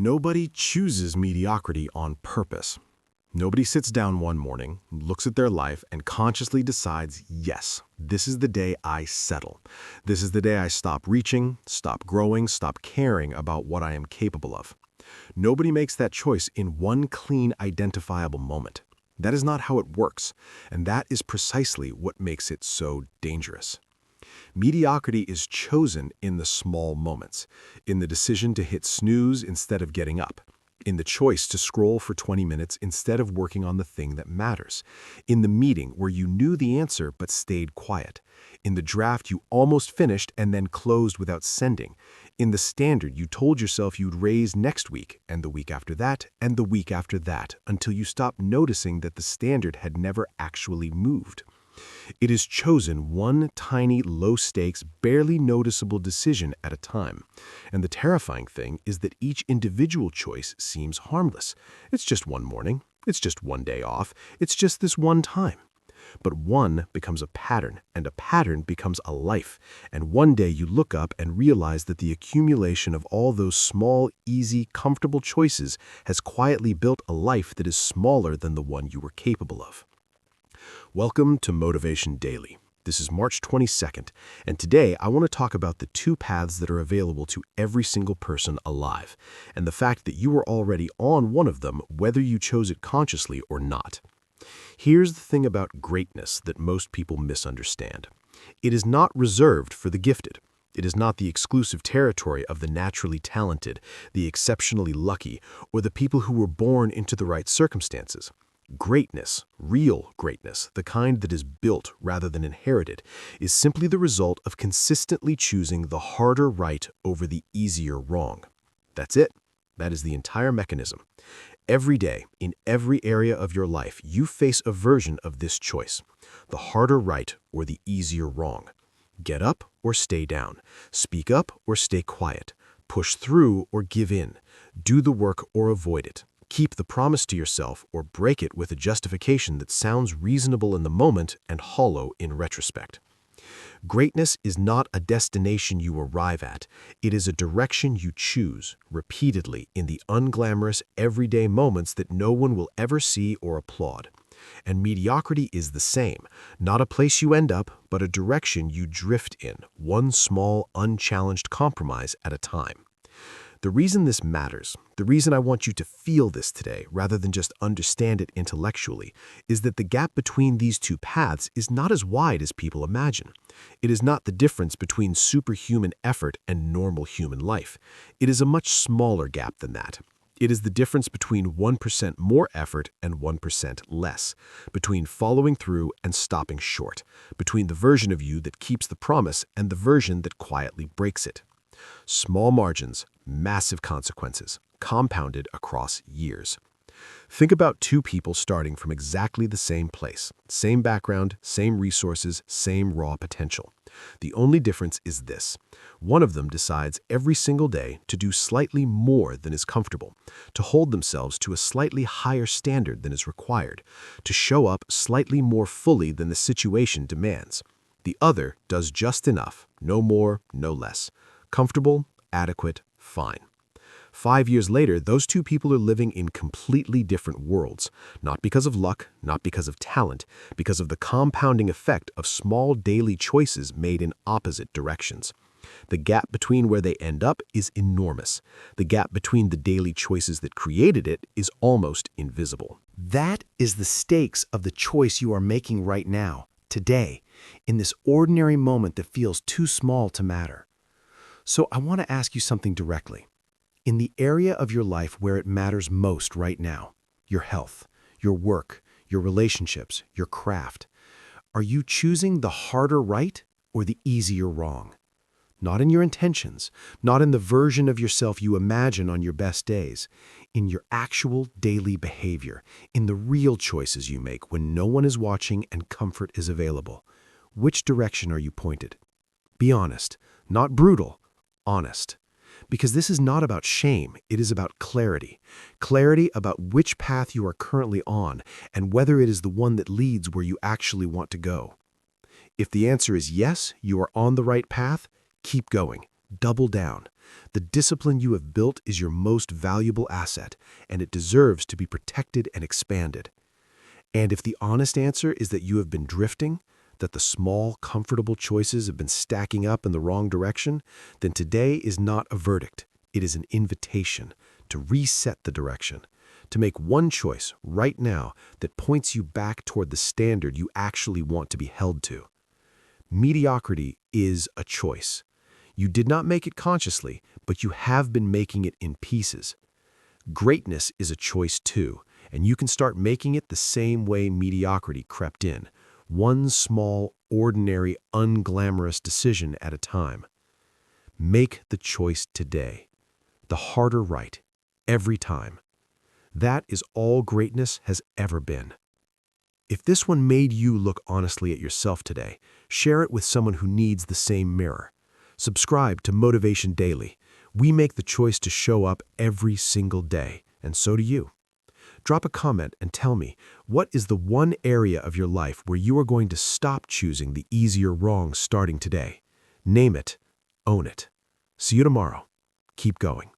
Nobody chooses mediocrity on purpose. Nobody sits down one morning, looks at their life, and consciously decides, yes, this is the day I settle. This is the day I stop reaching, stop growing, stop caring about what I am capable of. Nobody makes that choice in one clean, identifiable moment. That is not how it works, and that is precisely what makes it so dangerous. Mediocrity is chosen in the small moments, in the decision to hit snooze instead of getting up, in the choice to scroll for 20 minutes instead of working on the thing that matters, in the meeting where you knew the answer but stayed quiet, in the draft you almost finished and then closed without sending, in the standard you told yourself you'd raise next week and the week after that and the week after that until you stopped noticing that the standard had never actually moved. It is chosen one tiny, low-stakes, barely noticeable decision at a time. And the terrifying thing is that each individual choice seems harmless. It's just one morning. It's just one day off. It's just this one time. But one becomes a pattern, and a pattern becomes a life. And one day you look up and realize that the accumulation of all those small, easy, comfortable choices has quietly built a life that is smaller than the one you were capable of. Welcome to Motivation Daily. This is March 22nd, and today I want to talk about the two paths that are available to every single person alive, and the fact that you are already on one of them whether you chose it consciously or not. Here's the thing about greatness that most people misunderstand. It is not reserved for the gifted. It is not the exclusive territory of the naturally talented, the exceptionally lucky, or the people who were born into the right circumstances. Greatness, real greatness, the kind that is built rather than inherited, is simply the result of consistently choosing the harder right over the easier wrong. That's it. That is the entire mechanism. Every day, in every area of your life, you face a version of this choice: the harder right or the easier wrong. Get up or stay down. Speak up or stay quiet. Push through or give in. Do the work or avoid it. Keep the promise to yourself or break it with a justification that sounds reasonable in the moment and hollow in retrospect. Greatness is not a destination you arrive at. It is a direction you choose, repeatedly, in the unglamorous, everyday moments that no one will ever see or applaud. And mediocrity is the same, not a place you end up, but a direction you drift in, one small, unchallenged compromise at a time. The reason this matters, the reason I want you to feel this today rather than just understand it intellectually, is that the gap between these two paths is not as wide as people imagine. It is not the difference between superhuman effort and normal human life. It is a much smaller gap than that. It is the difference between 1% more effort and 1% less, between following through and stopping short, between the version of you that keeps the promise and the version that quietly breaks it. Small margins, massive consequences, compounded across years. Think about two people starting from exactly the same place, same background, same resources, same raw potential. The only difference is this: one of them decides every single day to do slightly more than is comfortable, to hold themselves to a slightly higher standard than is required, to show up slightly more fully than the situation demands. The other does just enough, no more, no less. Comfortable, adequate, fine. 5 years later, those two people are living in completely different worlds, not because of luck, not because of talent, because of the compounding effect of small daily choices made in opposite directions. The gap between where they end up is enormous. The gap between the daily choices that created it is almost invisible. That is the stakes of the choice you are making right now, today, in this ordinary moment that feels too small to matter. So I want to ask you something directly. In the area of your life where it matters most right now, your health, your work, your relationships, your craft, are you choosing the harder right or the easier wrong? Not in your intentions, not in the version of yourself you imagine on your best days, in your actual daily behavior, in the real choices you make when no one is watching and comfort is available. Which direction are you pointed? Be honest, not brutal. Honest. Because this is not about shame, it is about clarity. Clarity about which path you are currently on and whether it is the one that leads where you actually want to go. If the answer is yes, you are on the right path, keep going. Double down. The discipline you have built is your most valuable asset, and it deserves to be protected and expanded. And if the honest answer is that you have been drifting, that the small, comfortable choices have been stacking up in the wrong direction, then today is not a verdict. It is an invitation to reset the direction, to make one choice right now that points you back toward the standard you actually want to be held to. Mediocrity is a choice. You did not make it consciously, but you have been making it in pieces. Greatness is a choice too, and you can start making it the same way mediocrity crept in, one small, ordinary, unglamorous decision at a time. Make the choice today. The harder right, every time. That is all greatness has ever been. If this one made you look honestly at yourself today, share it with someone who needs the same mirror. Subscribe to Motivation Daily. We make the choice to show up every single day, and so do you. Drop a comment and tell me, what is the one area of your life where you are going to stop choosing the easier wrong starting today? Name it. Own it. See you tomorrow. Keep going.